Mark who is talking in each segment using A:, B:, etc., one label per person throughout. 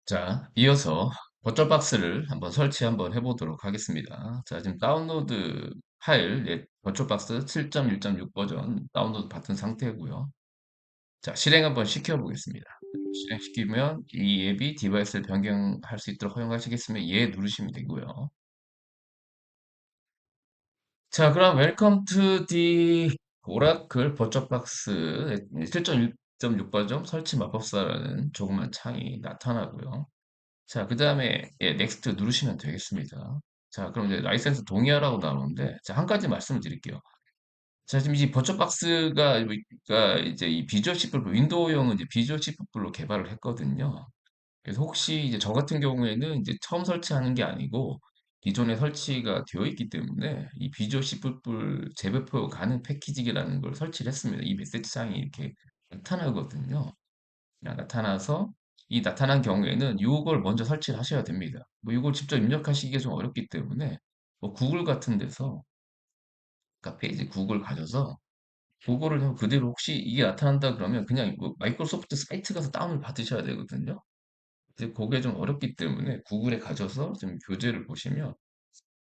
A: 자, 이어서 버추얼박스를 한번 설치 한번 해보도록 하겠습니다. 자, 지금 다운로드 파일, 버추얼박스 7.1.6 버전 다운로드 받은 상태고요. 자, 실행 한번 시켜보겠습니다. 실행시키면 이 앱이 디바이스를 변경할 수 있도록 허용하시겠으면 예 누르시면 되고요. 자, 그럼 웰컴 투 디 오라클 버추얼박스 7.1.6 버전 설치 마법사라는 조그만 창이 나타나고요. 자, 그 다음에 예, 넥스트 누르시면 되겠습니다. 자, 그럼 이제 라이센스 동의하라고 나오는데, 자, 한 가지 말씀을 드릴게요. 자, 지금 이 버추얼박스가 그러니까 이제 이 비주얼 C++ 윈도우용은 이제 비주얼 C++로 개발을 했거든요. 그래서 혹시 이제 저 같은 경우에는 이제 처음 설치하는 게 아니고 기존에 설치가 되어 있기 때문에 이 비주얼 C++ 재배포 가능 패키지라는 걸 설치를 했습니다. 이 메시지창이 이렇게 나타나거든요. 나타나서 이 나타난 경우에는 이걸 먼저 설치를 하셔야 됩니다. 뭐 이걸 직접 입력하시기가 좀 어렵기 때문에 뭐 구글 같은 데서 카페 이제 구글 가셔서 그거를 그냥 그대로 혹시 이게 나타난다 그러면 그냥 뭐 마이크로소프트 사이트 가서 다운을 받으셔야 되거든요. 근데 그게 좀 어렵기 때문에 구글에 가셔서 좀 교재를 보시면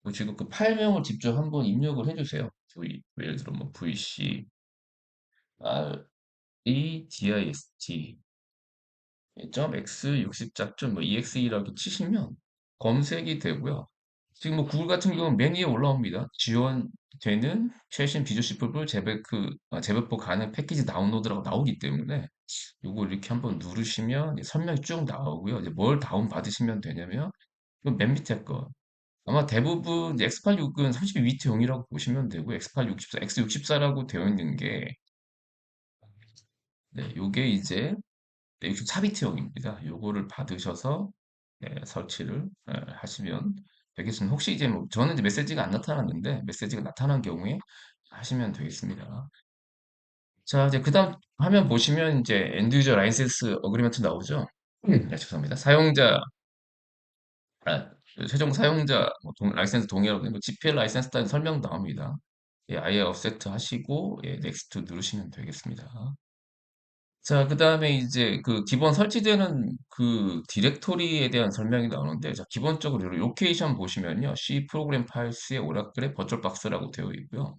A: 뭐 지금 그 파일명을 직접 한번 입력을 해주세요. 예를 들어 뭐 VC REDIST .x64. 뭐 exe라고 치시면 검색이 되고요. 지금 뭐 구글 같은 경우는 맨 위에 올라옵니다. 지원되는 최신 비주얼 C++ 재배포 가능 패키지 다운로드라고 나오기 때문에 요거 이렇게 한번 누르시면 이제 설명이 쭉 나오고요. 이제 뭘 다운 받으시면 되냐면 이거 맨 밑에 거 아마 대부분 X86은 32비트용이라고 보시면 되고 X8 64, X64라고 되어 있는 게 네, 요게 이제 64비트용입니다. 요거를 받으셔서 설치를 하시면 되겠습니다. 혹시 이제 뭐 저는 이제 메시지가 안 나타났는데 메시지가 나타난 경우에 하시면 되겠습니다. 자, 이제 그다음 화면 보시면 이제 엔드 유저 라이센스 어그리먼트 나오죠? 네, 죄송합니다. 그 최종 사용자 라이센스 동의하고 뭐 GPL 라이센스 따윈 설명 나옵니다. 예, 아예 offset 하시고 예, 넥스트 누르시면 되겠습니다. 자, 그 다음에 이제 그 기본 설치되는 그 디렉토리에 대한 설명이 나오는데, 자, 기본적으로 로케이션 보시면요. C 프로그램 파일스의 오라클의 버추얼박스라고 되어 있고요.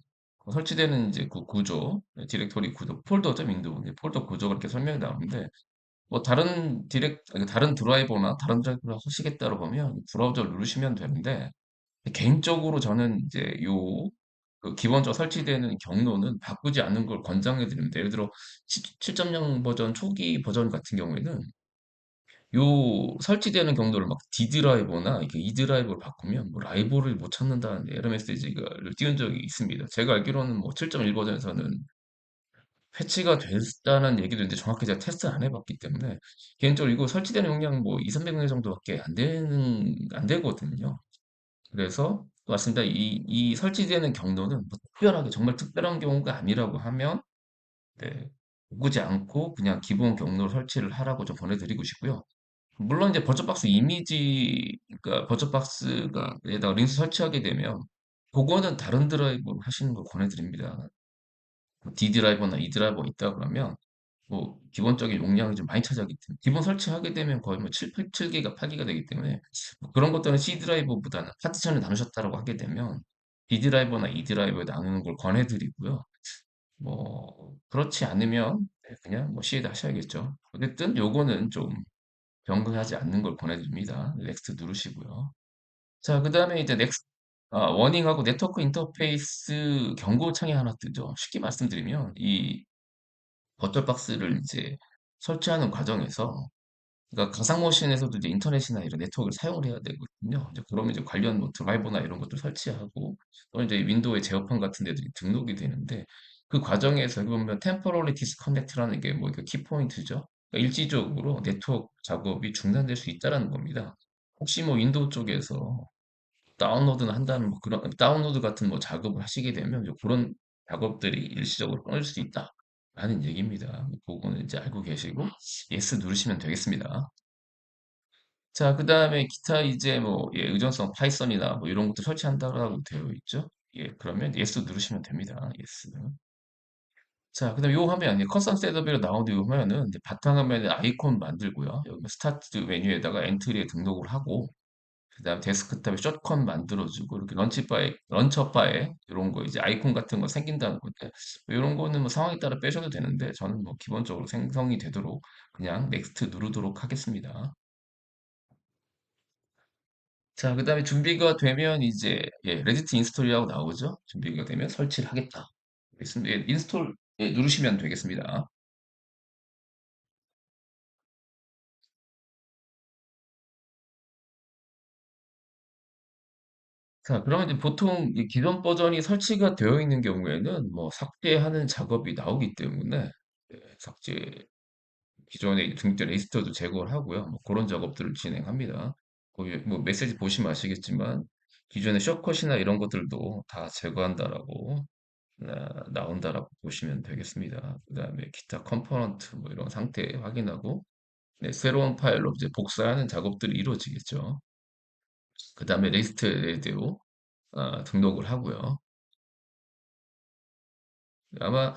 A: 설치되는 이제 그 구조, 디렉토리 구조, 폴더죠, 윈도우. 폴더 구조가 이렇게 설명이 나오는데, 뭐 다른 드라이버나 다른 드라이버를 하시겠다고 보면 브라우저를 누르시면 되는데, 개인적으로 저는 이제 그 기본적으로 설치되는 경로는 바꾸지 않는 걸 권장해 드립니다. 예를 들어 7.0 버전 초기 버전 같은 경우에는 요 설치되는 경로를 막 D 드라이버나 이렇게 E 드라이버를 바꾸면 뭐 라이브러리를 못 찾는다는 에러 메시지가 띄운 적이 있습니다. 제가 알기로는 뭐 7.1 버전에서는 패치가 됐다는 얘기도 있는데 정확히 제가 테스트 안 해봤기 때문에 개인적으로 이거 설치되는 용량 뭐 2, 300명 정도밖에 안 되거든요. 그래서 또 맞습니다. 이 설치되는 경로는 뭐 특별하게 정말 특별한 경우가 아니라고 하면 네, 오지 않고 그냥 기본 경로 설치를 하라고 좀 보내드리고 싶고요. 물론 이제 버처박스 이미지, 그러니까 버처박스가 에다가 링스 설치하게 되면 그거는 다른 드라이브로 하시는 걸 권해드립니다. 뭐 D 드라이버나 E 드라이버 있다 그러면 뭐 기본적인 용량이 좀 많이 차지하기 때문에 기본 설치하게 되면 거의 뭐 7기가 8기가 되기 때문에 뭐 그런 것들은 C 드라이버보다는 파티션을 나누셨다라고 하게 되면 D 드라이버나 E 드라이버에 나누는 걸 권해드리고요. 뭐 그렇지 않으면 네, 그냥 뭐 C에다 하셔야겠죠. 어쨌든 요거는 좀 변경하지 않는 걸 권해드립니다. 넥스트 누르시고요. 자, 그 다음에 이제 워닝하고 네트워크 인터페이스 경고창이 하나 뜨죠. 쉽게 말씀드리면 이 버터박스를 이제 설치하는 과정에서 그러니까 가상머신에서도 이제 인터넷이나 이런 네트워크를 사용을 해야 되거든요. 이제 그러면 이제 관련 뭐 드라이버나 이런 것들 설치하고 또는 이제 윈도우의 제어판 같은 데들이 등록이 되는데 그 과정에서 여기 보면 temporary disconnect라는 게 뭐 이게 키포인트죠. 그러니까 일시적으로 네트워크 작업이 중단될 수 있다라는 겁니다. 혹시 뭐 윈도우 쪽에서 다운로드는 한다는 뭐 그런 다운로드 같은 뭐 작업을 하시게 되면 이제 그런 작업들이 일시적으로 끊을 수 있다라는 얘기입니다. 그거는 이제 알고 계시고 예스 누르시면 되겠습니다. 자, 그 다음에 기타 이제 뭐 예, 의존성 파이썬이나 뭐 이런 것도 설치한다고 되어 있죠. 예, 그러면 예스 누르시면 됩니다. 예스. 자, 그다음 요 화면, 커스텀 셋업으로 나오는 요 화면은 이제 바탕화면에 아이콘 만들고요. 여기 스타트 메뉴에다가 엔트리에 등록을 하고, 그다음 데스크탑에 숏컷 만들어주고, 이렇게 런처바에 이런 거 이제 아이콘 같은 거 생긴다는 건데, 이런 거는 뭐 상황에 따라 빼셔도 되는데, 저는 뭐 기본적으로 생성이 되도록 그냥 넥스트 누르도록 하겠습니다. 자, 그다음에 준비가 되면 이제 레디트 인스톨이라고 나오죠. 준비가 되면 설치를 하겠다. 알겠습니다. 인스톨 누르시면 되겠습니다. 자, 그러면 이제 보통 이 기존 버전이 설치가 되어 있는 경우에는 뭐 삭제하는 작업이 나오기 때문에 삭제 기존에 등록된 레지스터도 제거를 하고요. 뭐 그런 작업들을 진행합니다. 거기 뭐 메시지 보시면 아시겠지만 기존의 숏컷이나 이런 것들도 다 제거한다라고 나온다라고 보시면 되겠습니다. 그다음에 기타 컴포넌트 뭐 이런 상태 확인하고 새로운 파일로 이제 복사하는 작업들이 이루어지겠죠. 그다음에 레지스트에 대로 등록을 하고요. 아마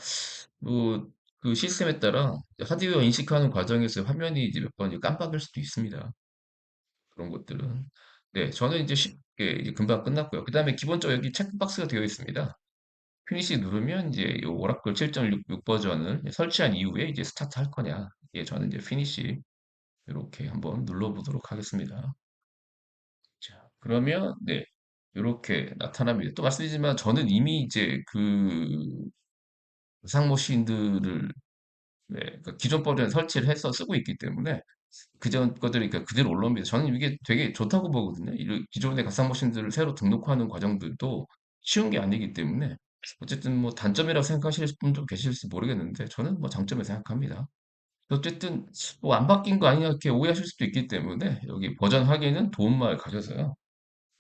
A: 뭐 그 시스템에 따라 하드웨어 인식하는 과정에서 화면이 이제 몇 번 깜빡일 수도 있습니다. 그런 것들은. 네, 저는 이제 쉽게 이제 금방 끝났고요. 그다음에 기본적으로 여기 체크박스가 되어 있습니다. 피니시 누르면 이제 이 오라클 7.66 버전을 설치한 이후에 이제 스타트 할 거냐. 예, 저는 이제 피니시 이렇게 한번 눌러보도록 하겠습니다. 자, 그러면 네, 이렇게 나타납니다. 또 말씀드리지만 저는 이미 이제 그 상모신들을 네, 그러니까 기존 버전에 설치를 해서 쓰고 있기 때문에 그전 것들이 그러니까 그대로 올라옵니다. 저는 이게 되게 좋다고 보거든요. 기존의 가상 머신들을 새로 등록하는 과정들도 쉬운 게 아니기 때문에 어쨌든 뭐 단점이라고 생각하실 분도 계실지 모르겠는데 저는 뭐 장점을 생각합니다. 어쨌든 뭐 안 바뀐 거 아니냐 이렇게 오해하실 수도 있기 때문에 여기 버전 확인은 도움말 가셔서요.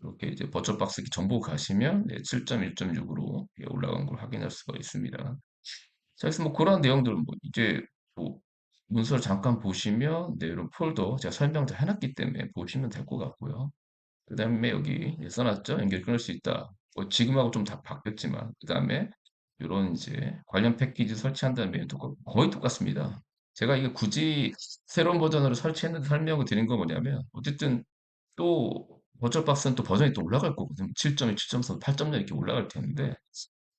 A: 이렇게 이제 버추얼박스 정보 가시면 7.1.6으로 올라간 걸 확인할 수가 있습니다. 자, 그래서 뭐 그런 내용들 뭐 이제 뭐 문서를 잠깐 보시면 네, 이런 폴더 제가 설명 다 해놨기 때문에 보시면 될 것 같고요. 그 다음에 여기 써놨죠? 연결 끊을 수 있다. 뭐 지금하고 좀 다 바뀌었지만 그 다음에 이런 이제 관련 패키지 설치한다는 메뉴 거의 똑같습니다. 제가 이게 굳이 새로운 버전으로 설치했는데 설명을 드린 건 뭐냐면 어쨌든 또 버추얼박스는 또 버전이 또 올라갈 거거든요. 7.2, 7.3, 8.0 이렇게 올라갈 텐데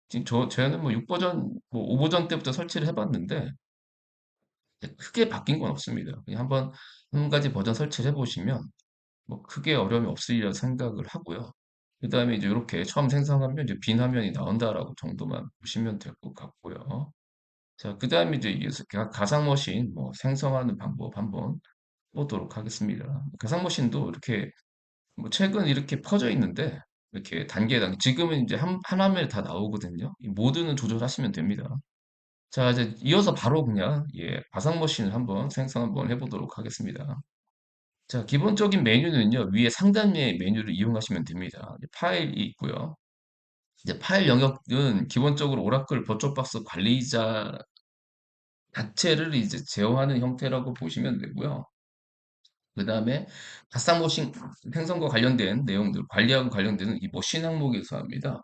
A: 지금 저는 뭐 6버전, 뭐 5버전 때부터 설치를 해봤는데 크게 바뀐 건 없습니다. 그냥 한번 한 가지 버전 설치를 해보시면 뭐 크게 어려움이 없으리라 생각을 하고요. 그 다음에 이제 이렇게 처음 생성하면 이제 빈 화면이 나온다라고 정도만 보시면 될 것 같고요. 자, 그 다음에 이제 가상 머신 뭐 생성하는 방법 한번 보도록 하겠습니다. 가상 머신도 이렇게 뭐 최근 이렇게 퍼져 있는데 이렇게 단계 지금은 이제 한 화면에 다 나오거든요. 이 모드는 조절하시면 됩니다. 자, 이제 이어서 바로 그냥 가상 머신을 한번 생성 한번 해보도록 하겠습니다. 자, 기본적인 메뉴는요, 위에 상단의 메뉴를 이용하시면 됩니다. 이제 파일이 있고요. 이제 파일 영역은 기본적으로 오라클 버추얼박스 관리자 자체를 이제 제어하는 형태라고 보시면 되고요. 그 다음에 가상 머신 생성과 관련된 내용들, 관리하고 관련되는 이 머신 항목에서 합니다.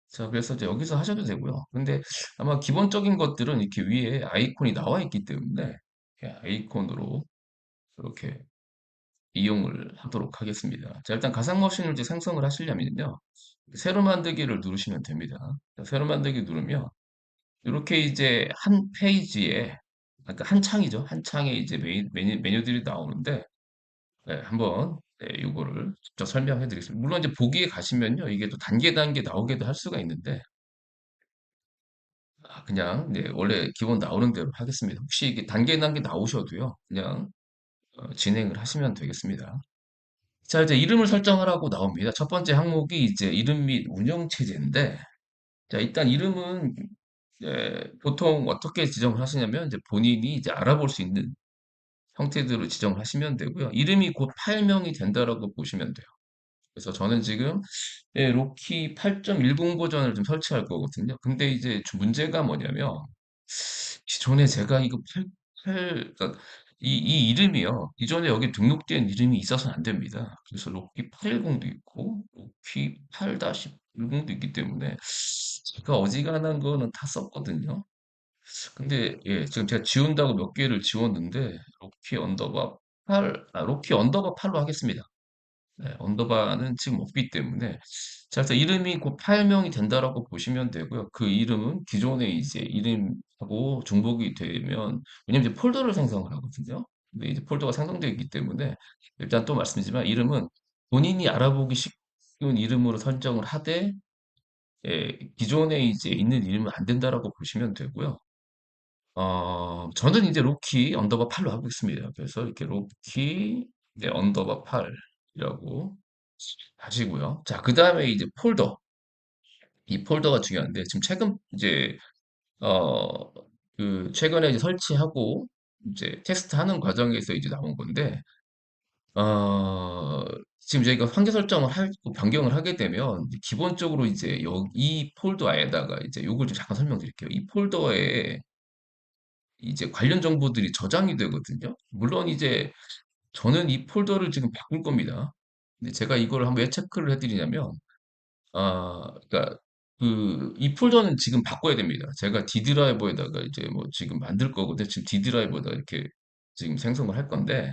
A: 자, 그래서 이제 여기서 하셔도 되고요. 근데 아마 기본적인 것들은 이렇게 위에 아이콘이 나와 있기 때문에 이렇게 아이콘으로 이렇게 이용을 하도록 하겠습니다. 자, 일단 가상 머신을 이제 생성을 하시려면요. 새로 만들기를 누르시면 됩니다. 자, 새로 만들기 누르면 이렇게 이제 한 페이지에 그러니까 한 창이죠. 한 창에 이제 메뉴들이 나오는데 한번 이거를 직접 설명해 드리겠습니다. 물론 이제 보기에 가시면요. 이게 또 단계 단계 나오게도 할 수가 있는데 그냥 원래 기본 나오는 대로 하겠습니다. 혹시 이게 단계 단계 나오셔도요. 그냥 진행을 하시면 되겠습니다. 자, 이제 이름을 설정하라고 나옵니다. 첫 번째 항목이 이제 이름 및 운영 체제인데, 자, 일단 이름은 보통 어떻게 지정을 하시냐면 이제 본인이 이제 알아볼 수 있는 형태대로 지정을 하시면 되고요. 이름이 곧 파일명이 된다라고 보시면 돼요. 그래서 저는 지금 로키 8.10 버전을 좀 설치할 거거든요. 근데 이제 문제가 뭐냐면 기존에 제가 이거 그러니까 이 이름이요. 기존에 여기 등록된 이름이 있어서는 안 됩니다. 그래서 로키 810도 있고, 로키 8-10도 있기 때문에 제가 어지간한 거는 다 썼거든요. 근데 예, 지금 제가 지운다고 몇 개를 지웠는데 로키 언더바 8로 하겠습니다. 네, 언더바는 지금 없기 때문에 자, 그래서 이름이 곧 파일명이 된다라고 보시면 되고요. 그 이름은 기존의 이제 이름하고 중복이 되면 왜냐면 이제 폴더를 생성을 하거든요. 근데 이제 폴더가 생성되어 있기 때문에 일단 또 말씀드리지만 이름은 본인이 알아보기 쉬운 이름으로 설정을 하되 예, 기존에 이제 있는 이름은 안 된다라고 보시면 되고요. 저는 이제 로키 언더바 8로 하고 있습니다. 그래서 이렇게 로키 네, 언더바 8이라고 하시고요. 자, 그 다음에 이제 폴더. 이 폴더가 중요한데, 지금 최근 이제, 어, 최근에 이제 설치하고, 이제 테스트하는 과정에서 이제 나온 건데, 지금 저희가 환경 설정을 변경을 하게 되면, 기본적으로 이제 이 폴더에다가 이제 요걸 좀 잠깐 설명드릴게요. 이 폴더에 이제 관련 정보들이 저장이 되거든요. 물론 이제 저는 이 폴더를 지금 바꿀 겁니다. 근데 제가 이걸 한번 왜 체크를 해드리냐면, 그러니까 이 폴더는 지금 바꿔야 됩니다. 제가 D 드라이버에다가 이제 뭐 지금 만들 거거든요. 지금 D 드라이버에다 이렇게 지금 생성을 할 건데,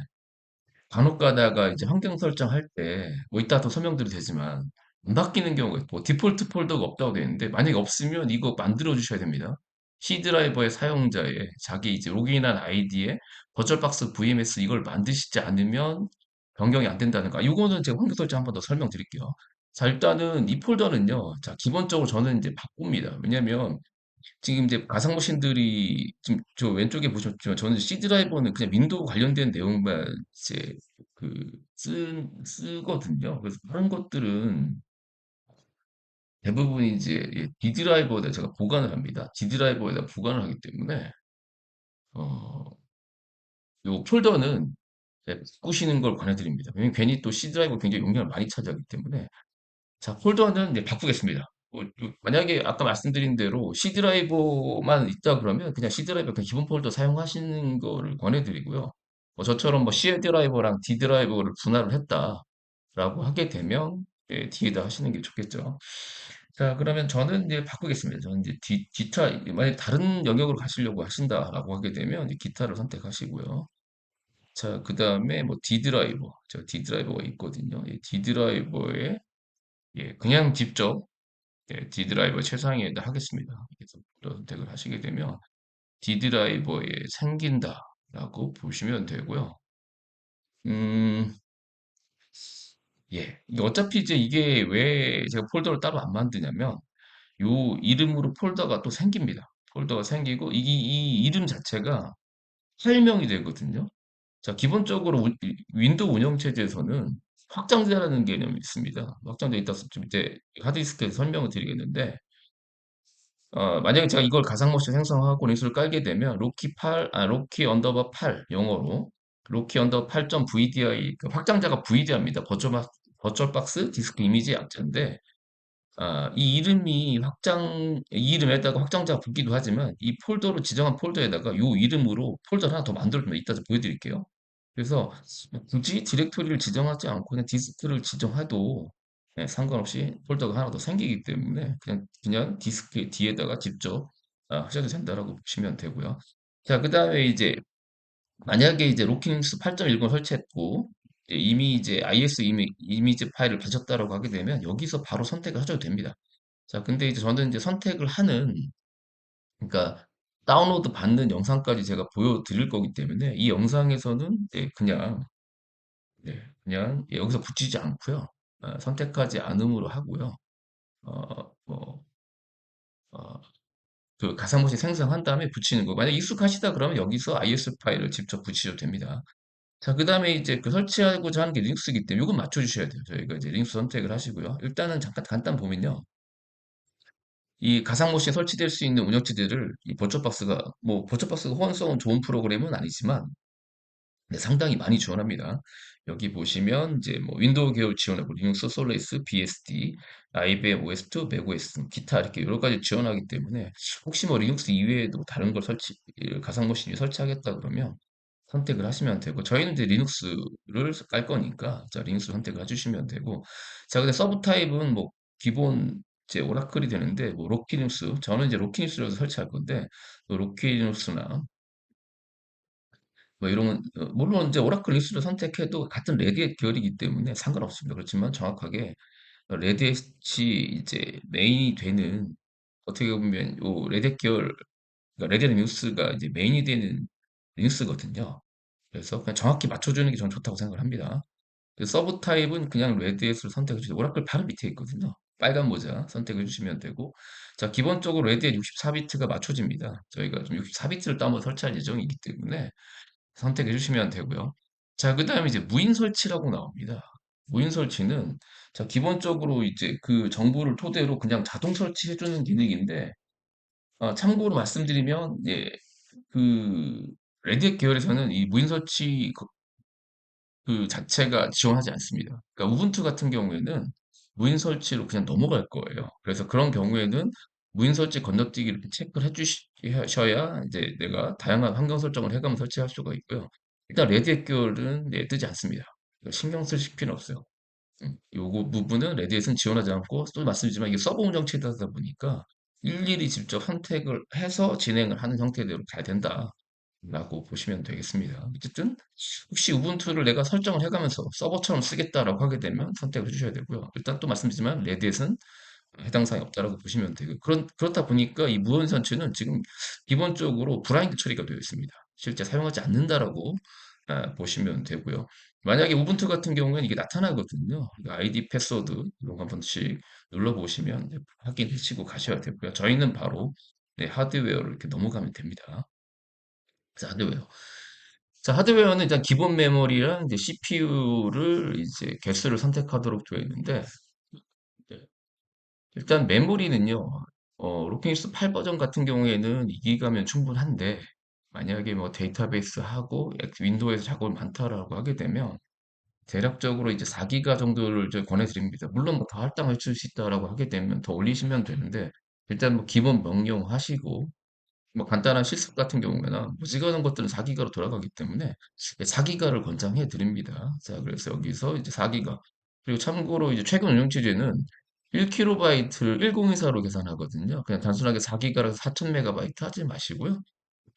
A: 간혹 가다가 이제 환경 설정할 때, 뭐 이따 또 설명드려도 되지만, 안 바뀌는 경우가 있고, 디폴트 폴더가 없다고 되어 있는데, 만약에 없으면 이거 만들어 주셔야 됩니다. C 드라이버의 사용자의 자기 이제 로그인한 아이디에 버추얼박스 VMS 이걸 만드시지 않으면 변경이 안 된다는 거. 이거는 제가 환경 설정 한 번 더 설명드릴게요. 자, 일단은 이 폴더는요, 자, 기본적으로 저는 이제 바꿉니다. 왜냐면, 지금 이제 가상머신들이 지금 저 왼쪽에 보셨지만 저는 C 드라이버는 그냥 윈도우 관련된 내용만 이제 쓰거든요. 그래서 다른 것들은 대부분 이제 D 드라이버에다 제가 보관을 합니다. D 드라이버에다 보관을 하기 때문에 어, 요 폴더는 바꾸시는 걸 권해드립니다. 왜냐면 괜히 또 C 드라이버 굉장히 용량을 많이 차지하기 때문에 자, 폴더는 이제 바꾸겠습니다. 만약에 아까 말씀드린 대로 C 드라이버만 있다 그러면 그냥 C 드라이버 그냥 기본 폴더 사용하시는 거를 권해드리고요. 저처럼 뭐 C 드라이버랑 D 드라이버를 분할을 했다라고 하게 되면 D에다 하시는 게 좋겠죠. 자, 그러면 저는 이제 바꾸겠습니다. 저는 이제 기타, 만약 다른 영역으로 가시려고 하신다라고 하게 되면 이제 기타를 선택하시고요. 자, 그 다음에 뭐 D 드라이버, 저 D 드라이버가 있거든요. 이 D 드라이버에 그냥 직접 D 드라이버 최상위에다 하겠습니다. 그래서 선택을 하시게 되면 D 드라이버에 생긴다라고 보시면 되고요. 음, 이게 어차피 이제 이게 왜 제가 폴더를 따로 안 만드냐면 요 이름으로 폴더가 또 생깁니다. 폴더가 생기고 이 이름 자체가 파일명이 되거든요. 자, 기본적으로 윈도우 운영체제에서는 확장자라는 개념이 있습니다. 확장자 이따 좀 이제 하드디스크에서 설명을 드리겠는데 만약에 제가 이걸 가상머신 생성하고 리스를 깔게 되면 로키 언더바 8 영어로 로키 언더 8.vdi 그 확장자가 VDI입니다. 버추얼박스 디스크 이미지 약자인데 이 이 이름에다가 확장자가 붙기도 하지만 이 폴더로 지정한 폴더에다가 이 이름으로 폴더를 하나 더 만들어주면 이따 좀 보여드릴게요. 그래서 굳이 디렉토리를 지정하지 않고 그냥 디스크를 지정해도 상관없이 폴더가 하나 더 생기기 때문에 그냥 디스크 뒤에다가 직접 하셔도 된다라고 보시면 되고요. 자, 그 다음에 이제 만약에 이제 로킹스 8.10을 설치했고 이미 이제 IS 이미지 파일을 가졌다라고 하게 되면 여기서 바로 선택을 하셔도 됩니다. 자, 근데 이제 저는 이제 선택을 그러니까 다운로드 받는 영상까지 제가 보여드릴 거기 때문에 이 영상에서는 그냥 여기서 붙이지 않고요. 선택하지 않음으로 하고요. 뭐, 어, 그 가상머신 생성한 다음에 붙이는 거. 만약 익숙하시다 그러면 여기서 IS 파일을 직접 붙이셔도 됩니다. 자, 그 다음에 이제 그 설치하고자 하는 게 리눅스이기 때문에 이건 맞춰주셔야 돼요. 저희가 이제 리눅스 선택을 하시고요. 일단은 잠깐 간단 보면요. 이 가상머신에 설치될 수 있는 운영체제를 이 버추얼박스가 호환성은 좋은 프로그램은 아니지만 네, 상당히 많이 지원합니다. 여기 보시면 이제 뭐 윈도우 계열 지원하고 리눅스, 솔레이스, BSD, IBM OS2, 맥OS 기타 이렇게 여러 가지 지원하기 때문에 혹시 뭐 리눅스 이외에도 다른 걸 가상머신에 설치하겠다 그러면 선택을 하시면 되고 저희는 이제 리눅스를 깔 거니까 자 리눅스 선택을 해주시면 되고 자 근데 서브 타입은 뭐 기본 이제 오라클이 되는데 뭐 로키뉴스 저는 이제 로키뉴스로서 설치할 건데 또 로키뉴스나 뭐 이런 물론 이제 오라클 뉴스를 선택해도 같은 레디엣 계열이기 때문에 상관없습니다. 그렇지만 정확하게 레드햇이 이제 메인이 되는 어떻게 보면 요 레드 계열 그러니까 레드 뉴스가 이제 메인이 되는 뉴스거든요. 그래서 그냥 정확히 맞춰주는 게 저는 좋다고 생각을 합니다. 그 서브 타입은 그냥 레드햇을 선택해 주세요. 오라클 바로 밑에 있거든요. 빨간 모자 선택해 주시면 되고 자 기본적으로 레드햇 64비트가 맞춰집니다. 저희가 좀 64비트를 또 한번 설치할 예정이기 때문에 선택해 주시면 되고요. 자, 그 다음에 이제 무인 설치라고 나옵니다. 무인 설치는 자, 기본적으로 이제 그 정보를 토대로 그냥 자동 설치해 주는 기능인데 참고로 말씀드리면 예, 그 레드햇 계열에서는 이 무인 설치 그 자체가 지원하지 않습니다. 그러니까 우분투 같은 경우에는 무인 설치로 그냥 넘어갈 거예요. 그래서 그런 경우에는 무인 설치 건너뛰기를 체크를 해주셔야 이제 내가 다양한 환경 설정을 해가면 설치할 수가 있고요. 일단 레드햇 계열은 네, 뜨지 않습니다. 신경 쓰실 필요는 없어요. 요거 부분은 레드햇은 지원하지 않고 또 말씀드리지만 이게 서버 운영체제다 보니까 일일이 직접 선택을 해서 진행을 하는 형태대로 가야 된다. 라고 보시면 되겠습니다. 어쨌든 혹시 우분투를 내가 설정을 해가면서 서버처럼 쓰겠다라고 하게 되면 선택을 해주셔야 되고요. 일단 또 말씀드리지만 레드햇은 해당 사항이 없다라고 보시면 되고 그렇다 보니까 이 무원 선치는 지금 기본적으로 브라인드 처리가 되어 있습니다. 실제 사용하지 않는다라고 보시면 되고요. 만약에 우분투 같은 경우에는 이게 나타나거든요. 그러니까 아이디 패스워드 이런 거 한 번씩 눌러보시면 확인하시고 가셔야 되고요. 저희는 바로 네, 하드웨어를 이렇게 넘어가면 됩니다. 자, 하드웨어. 자, 하드웨어는 일단 기본 메모리랑 이제 CPU를 이제 개수를 선택하도록 되어 있는데, 네. 일단 메모리는요, 로킹스 8 버전 같은 경우에는 2기가면 충분한데, 만약에 뭐 데이터베이스 하고 윈도우에서 작업을 많다라고 하게 되면, 대략적으로 이제 4기가 정도를 저 권해드립니다. 물론 뭐 더 할당해 줄 수 있다라고 하게 되면 더 올리시면 되는데, 일단 뭐 기본 명령 하시고, 뭐 간단한 실습 같은 경우에는 무지개는 것들은 4기가로 돌아가기 때문에 4기가를 권장해 드립니다. 자, 그래서 여기서 이제 4기가. 그리고 참고로 이제 최근 운영체제는 1kB를 1024로 계산하거든요. 그냥 단순하게 4기가라서 4000MB 하지 마시고요.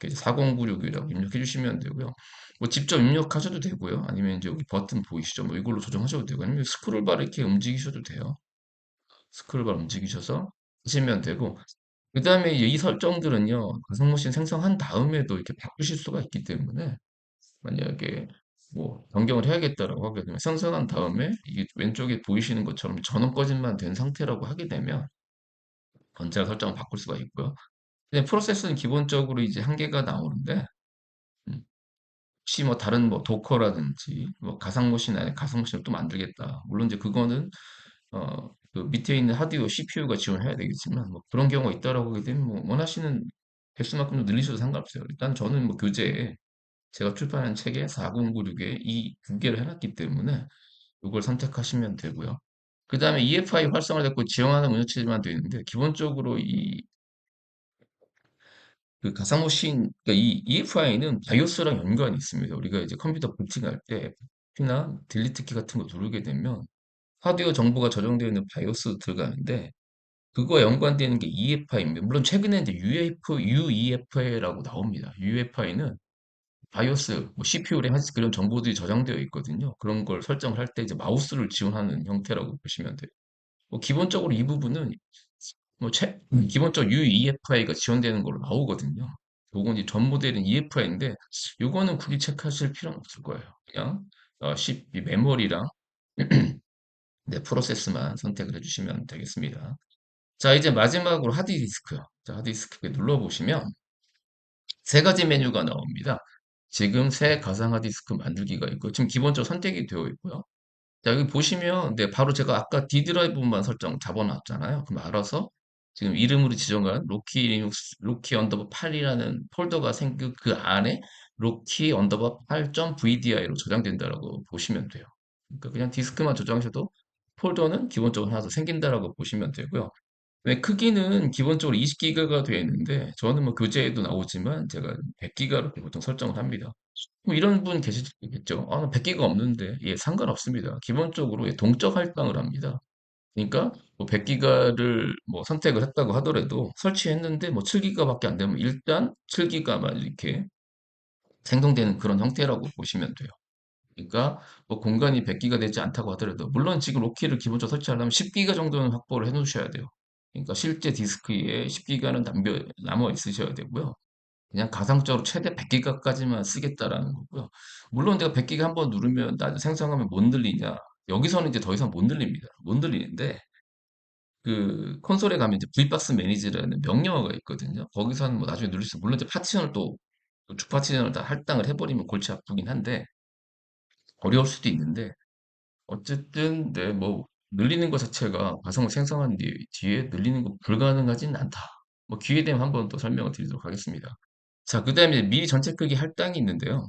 A: 이렇게 4096이라고 입력해 주시면 되고요. 뭐 직접 입력하셔도 되고요. 아니면 이제 여기 버튼 보이시죠? 뭐 이걸로 조정하셔도 되고 아니면 스크롤바를 이렇게 움직이셔도 돼요. 스크롤바 움직이셔서 하시면 되고 그다음에 이 설정들은요. 가상머신 생성한 다음에도 이렇게 바꾸실 수가 있기 때문에 만약에 뭐 변경을 해야겠다라고 하게 되면 생성한 다음에 이게 왼쪽에 보이시는 것처럼 전원 꺼짐만 된 상태라고 하게 되면 번째가 설정을 바꿀 수가 있고요. 근데 프로세스는 기본적으로 이제 한 개가 나오는데 음, 혹시 뭐 다른 뭐 도커라든지 뭐 가상머신 안에 가상머신을 또 만들겠다. 물론 이제 그거는 그 밑에 있는 하드웨어 CPU가 지원해야 되겠지만 뭐 그런 경우가 있다라고 하게 되면 뭐 원하시는 개수만큼 좀 늘리셔도 상관없어요. 일단 저는 뭐 교재에 제가 출판한 책에 4096에 이 두 개를 해놨기 때문에 이걸 선택하시면 되고요. 그 다음에 EFI 활성화됐고 지원하는 운영체제만 되어 있는데 기본적으로 이 그 가상머신 그러니까 이 EFI는 바이오스랑 연관이 있습니다. 우리가 이제 컴퓨터 부팅할 때 F나 딜리트 키 같은 거 누르게 되면 하드웨어 정보가 저장되어 있는 바이오스 들어가는데 그거와 연관되는 게 EFI입니다. 물론 최근에 이제 UEFI라고 나옵니다. UEFI는 바이오스, 뭐 CPU, 램, 하드디스크 그런 정보들이 저장되어 있거든요. 그런 걸 설정을 할 때 이제 마우스를 지원하는 형태라고 보시면 돼요. 뭐 기본적으로 이 부분은 뭐 기본적으로 UEFI가 지원되는 걸로 나오거든요. 요건 이제 전 모델은 EFI인데 요거는 굳이 체크하실 필요는 없을 거예요. 그냥 이 메모리랑 네, 프로세스만 선택을 해주시면 되겠습니다. 자, 이제 마지막으로 하드디스크요. 자, 하드디스크에 눌러보시면 세 가지 메뉴가 나옵니다. 지금 새 가상 하드디스크 만들기가 있고, 지금 기본적으로 선택이 되어 있고요. 자, 여기 보시면, 네, 바로 제가 아까 D 드라이브만 설정 잡아놨잖아요. 그럼 알아서 지금 이름으로 지정한 로키 리눅스, 로키 언더바 8이라는 폴더가 생긴 그 안에 로키 언더바 8.vdi로 저장된다라고 보시면 돼요. 그러니까 그냥 디스크만 저장하셔도 폴더는 기본적으로 하나 더 생긴다라고 보시면 되고요. 네, 크기는 기본적으로 20기가가 되어 있는데 저는 뭐 교재에도 나오지만 제가 100기가로 보통 설정을 합니다. 뭐 이런 분 계시겠죠. 아, 100기가 없는데 예, 상관없습니다. 기본적으로 예, 동적 할당을 합니다. 그러니까 뭐 100기가를 뭐 선택을 했다고 하더라도 설치했는데 뭐 7기가밖에 안 되면 일단 7기가만 이렇게 생성되는 그런 형태라고 보시면 돼요. 그러니까 뭐 공간이 100기가 되지 않다고 하더라도 물론 지금 로키를 기본적으로 설치하려면 10기가 정도는 확보를 해 놓으셔야 돼요. 그러니까 실제 디스크에 10기가는 남아 있으셔야 되고요. 그냥 가상적으로 최대 100기가까지만 쓰겠다라는 거고요. 물론 제가 100기가 한번 누르면 나중에 생성하면 못 늘리냐? 여기서는 이제 더 이상 못 늘립니다. 못 늘리는데 그 콘솔에 가면 이제 V박스 매니저라는 명령어가 있거든요. 거기서는 뭐 나중에 누릴 수, 물론 이제 파티션을 또 주 파티션을 다 할당을 해버리면 골치 아프긴 한데 어려울 수도 있는데 어쨌든 네, 뭐 늘리는 것 자체가 가상을 생성한 뒤에 늘리는 거 불가능하진 않다. 뭐 기회 되면 한번 또 설명을 드리도록 하겠습니다. 자, 그 다음에 미리 전체 크기 할당이 있는데요.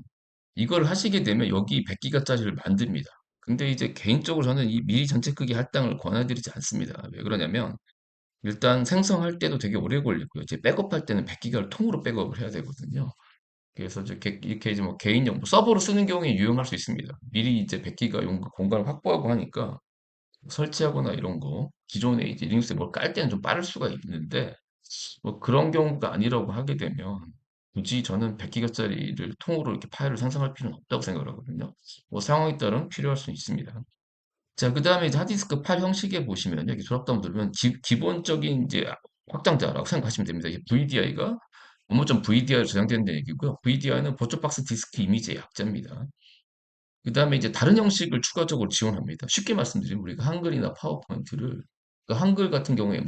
A: 이걸 하시게 되면 여기 100기가짜리를 만듭니다. 근데 이제 개인적으로 저는 이 미리 전체 크기 할당을 권해드리지 않습니다. 왜 그러냐면 일단 생성할 때도 되게 오래 걸리고요. 이제 백업할 때는 100기가를 통으로 백업을 해야 되거든요. 그래서 이렇게 이제 뭐 개인용 뭐 서버로 쓰는 경우에 유용할 수 있습니다. 미리 이제 100기가 용 공간을 확보하고 하니까 설치하거나 이런 거 기존에 이제 리눅스에 뭘 깔 때는 좀 빠를 수가 있는데 뭐 그런 경우가 아니라고 하게 되면 굳이 저는 100기가짜리를 통으로 이렇게 파일을 생성할 필요는 없다고 생각을 하거든요. 뭐 상황에 따른 필요할 수 있습니다. 자, 그 다음에 이제 하드디스크 파일 형식에 보시면 여기 드랍다운 누르면 기본적인 이제 확장자라고 생각하시면 됩니다. 이게 VDI가 업무점 VDI로 저장되는 얘기고요. VDI는 버추얼박스 디스크 이미지의 약자입니다. 그 다음에 이제 다른 형식을 추가적으로 지원합니다. 쉽게 말씀드리면 우리가 한글이나 파워포인트를 그 한글 같은 경우에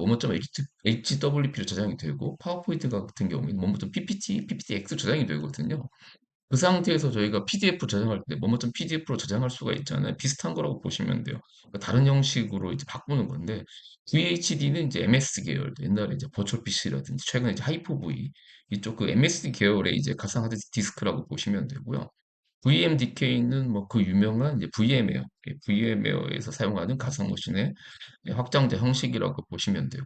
A: HWP로 저장이 되고 파워포인트 같은 경우에는 PPT, PPTX 저장이 되거든요. 그 상태에서 저희가 PDF 저장할 때 뭐뭐점 PDF로 저장할 수가 있잖아요. 비슷한 거라고 보시면 돼요. 그러니까 다른 형식으로 이제 바꾸는 건데 VHD는 이제 MS 계열, 옛날에 이제 버추얼 PC라든지 최근에 이제 하이퍼V 이쪽 그 MSD 계열의 이제 가상 하드 디스크라고 보시면 되고요. VMDK는 뭐 그 유명한 이제 VM웨어, VM웨어에서 사용하는 가상 머신의 확장자 형식이라고 보시면 되고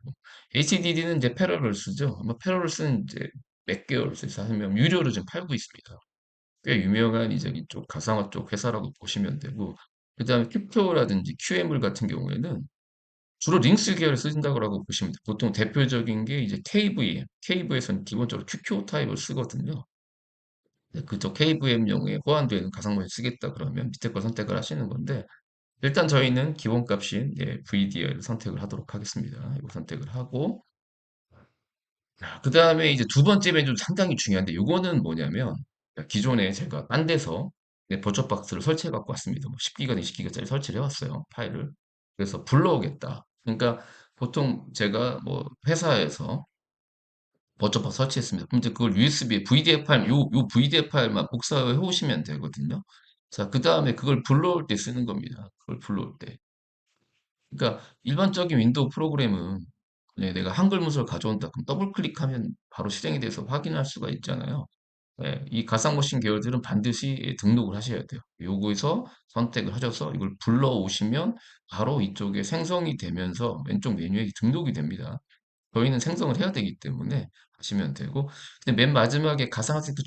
A: HDD는 이제 패러럴 쓰죠. 아마 패러럴 쓰는 이제 몇 개월 써서 하면 유료로 지금 팔고 있습니다. 꽤 유명한 이제 이쪽 가상화 쪽 회사라고 보시면 되고 그다음에 큐표라든지 QM물 같은 경우에는 주로 링스 계열을 쓰신다고 보시면 돼요. 보통 대표적인 게 이제 KVM, KV에서는 기본적으로 QQ 타입을 쓰거든요. 네, 그쪽 KVM용에 호환되는 가상모를 쓰겠다 그러면 밑에 걸 선택을 하시는 건데 일단 저희는 기본값인 VDI를 선택을 하도록 하겠습니다. 이거 선택을 하고 그 다음에 이제 두 번째 메뉴 상당히 중요한데 요거는 뭐냐면 기존에 제가 딴 데서 버처박스를 설치해 갖고 왔습니다. 뭐 10기가, 20기가짜리 설치를 해왔어요. 파일을. 그래서 불러오겠다. 그러니까 보통 제가 뭐 회사에서 버처박스 설치했습니다. 그럼 이제 그걸 USB에 VDF 파일, 요 VDF 파일만 복사해 오시면 되거든요. 자, 그 다음에 그걸 불러올 때 쓰는 겁니다. 그걸 불러올 때. 그러니까 일반적인 윈도우 프로그램은 내가 한글 문서를 가져온다. 그럼 더블 클릭하면 바로 실행이 돼서 확인할 수가 있잖아요. 예, 이 가상머신 계열들은 반드시 등록을 하셔야 돼요. 요거에서 선택을 하셔서 이걸 불러오시면 바로 이쪽에 생성이 되면서 왼쪽 메뉴에 등록이 됩니다. 저희는 생성을 해야 되기 때문에 하시면 되고 근데 맨 마지막에 가상화색도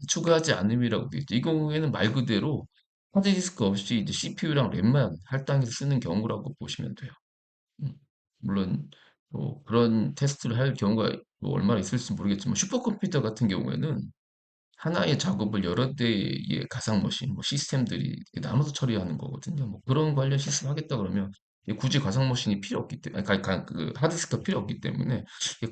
A: 추가하지 않음이라고 되어 있죠. 이 경우에는 말 그대로 하드디스크 없이 이제 CPU랑 램만 할당해서 쓰는 경우라고 보시면 돼요. 음, 물론 뭐 그런 테스트를 할 경우가 뭐 얼마나 있을지 모르겠지만 슈퍼컴퓨터 같은 경우에는 하나의 작업을 여러 대의 가상 머신, 뭐 시스템들이 이렇게 나눠서 처리하는 거거든요. 뭐 그런 관련 시스템 하겠다 그러면 굳이 가상 머신이 필요 없기 때문에, 그 하드디스크가 필요 없기 때문에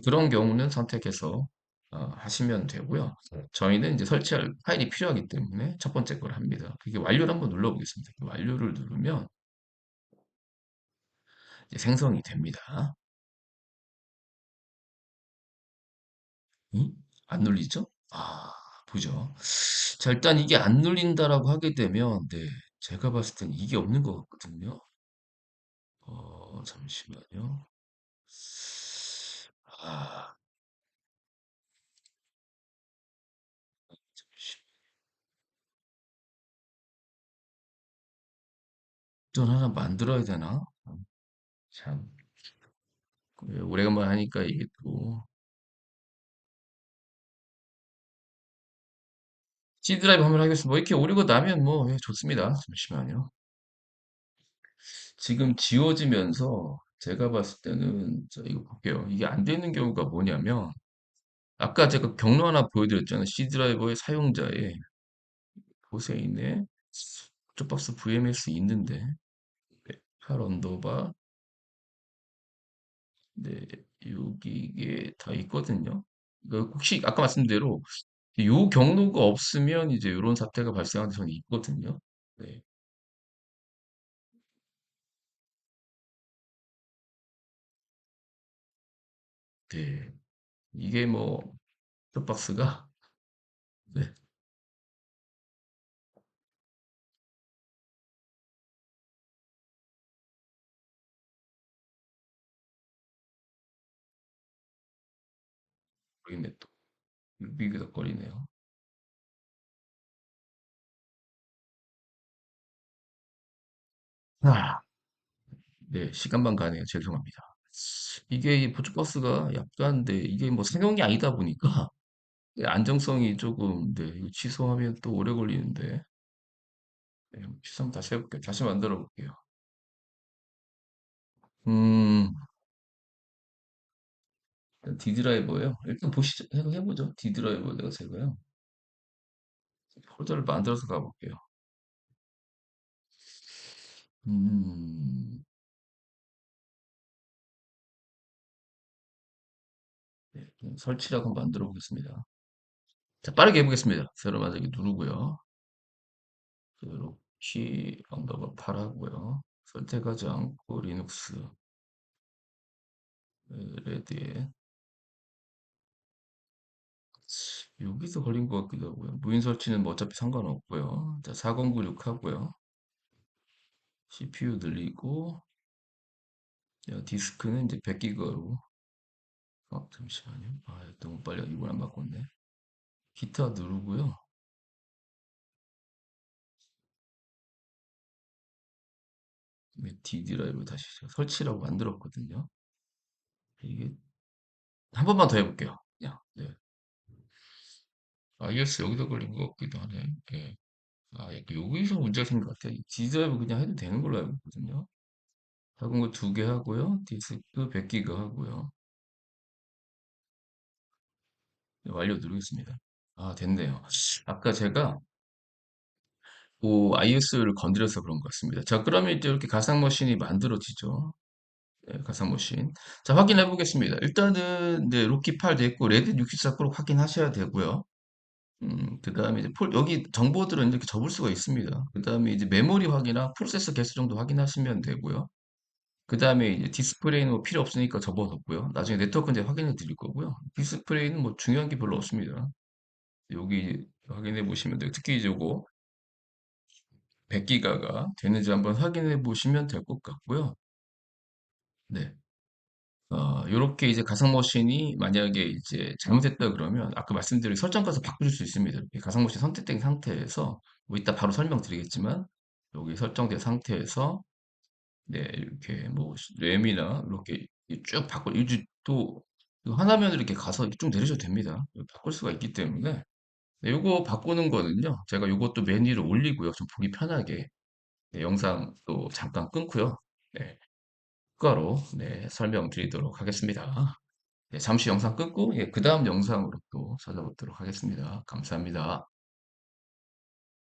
A: 그런 경우는 선택해서 하시면 되고요. 저희는 이제 설치할 파일이 필요하기 때문에 첫 번째 걸 합니다. 그게 완료를 한번 눌러보겠습니다. 완료를 누르면 이제 생성이 됩니다. 응? 안 눌리죠? 보죠. 자, 일단 이게 안 눌린다라고 하게 되면, 네, 제가 봤을 땐 이게 없는 것 같거든요. 잠시만요. 아, 잠시. 돈 하나 만들어야 되나? 참, 오래간만에 하니까 이게 또, C 드라이브 한번 하겠습니다. 뭐 이렇게 오류가 나면 뭐, 예, 좋습니다. 잠시만요. 지금 지워지면서 제가 봤을 때는, 자, 이거 볼게요. 이게 안 되는 경우가 뭐냐면, 아까 제가 경로 하나 보여드렸잖아요. C 드라이버의 사용자의 곳에 있네. 쪽박스 VMS 있는데, 네, 8 언더바, 네, 여기 이게 다 있거든요. 그 혹시 아까 말씀드린 대로 요 경로가 없으면 이제 이런 사태가 발생하는 적이 있거든요. 네, 네. 이게 뭐, 쪽박스가, 네, 거리네 또. 비비덕거리네요. 아, 네, 시간만 가네요. 죄송합니다. 이게 이 보초버스가 약간, 네, 이게 뭐 상용이 아니다 보니까 안정성이 조금, 네, 이거 취소하면 또 오래 걸리는데, 네, 취소 한번 다시 해볼게요. 다시 만들어 볼게요. 음, D드라이버요. 일단 보시죠. 해보죠. D드라이버 내가 제가요. 폴더를 만들어서 가볼게요. 음, 네, 그럼 설치라고 만들어 보겠습니다. 자, 빠르게 해보겠습니다. 새로 만들기 누르고요. 키 언더바 8 하고요. 선택하지 않고 리눅스 레드에 여기서 걸린 것 같기도 하고요. 무인 설치는 뭐 어차피 상관없고요. 자, 4096 하고요. CPU 늘리고 자, 디스크는 이제 100기가로 잠시만요. 아, 너무 빨리 이걸 안 바꿨네. 기타 누르고요. D 드라이브 다시 제가 설치라고 만들었거든요. 이게 한 번만 더 해볼게요. 그냥 네. iOS 여기서 걸린 것 같기도 하네. 예. 아, 약간 여기서 문제가 생긴 것 같아요. D 드라이브 그냥 해도 되는 걸로 알고 있거든요. 작은 거 두 개 하고요. 디스크 100기가 하고요. 네, 완료 누르겠습니다. 아, 됐네요. 아까 제가 그 iOS를 건드려서 그런 것 같습니다. 자, 그러면 이제 이렇게 가상 머신이 만들어지죠. 네, 가상 머신. 자, 확인해 보겠습니다. 일단은 네, 로키 8 됐고 레드 64 꼭 확인하셔야 되고요. 그 다음에 이제 여기 정보들은 이렇게 접을 수가 있습니다. 그 다음에 이제 메모리 확인이나 프로세서 개수 정도 확인하시면 되고요. 그 다음에 이제 디스플레이는 뭐 필요 없으니까 접어뒀고요. 나중에 네트워크 이제 확인해 드릴 거고요. 디스플레이는 뭐 중요한 게 별로 없습니다. 여기 확인해 보시면 돼요. 특히 이제 요거 100기가가 되는지 한번 확인해 보시면 될 것 같고요. 네. 요렇게 이제 가상 머신이 만약에 이제 잘못했다 그러면 아까 말씀드린 설정 가서 바꿀 수 있습니다. 이렇게 가상 머신 선택된 상태에서 뭐 이따 바로 설명드리겠지만 여기 설정된 상태에서 네, 이렇게 뭐 램이나 이렇게 쭉 이제 또 하나면으로 이렇게 가서 이렇게 쭉 내리셔도 됩니다. 바꿀 수가 있기 때문에 네, 요거 바꾸는 거는요. 제가 요것도 메뉴로 올리고요. 좀 보기 편하게 네, 영상 또 잠깐 끊고요. 네, 추가로 네, 설명드리도록 하겠습니다. 네, 잠시 영상 끊고 예, 그 다음 영상으로 또 찾아뵙도록 하겠습니다. 감사합니다.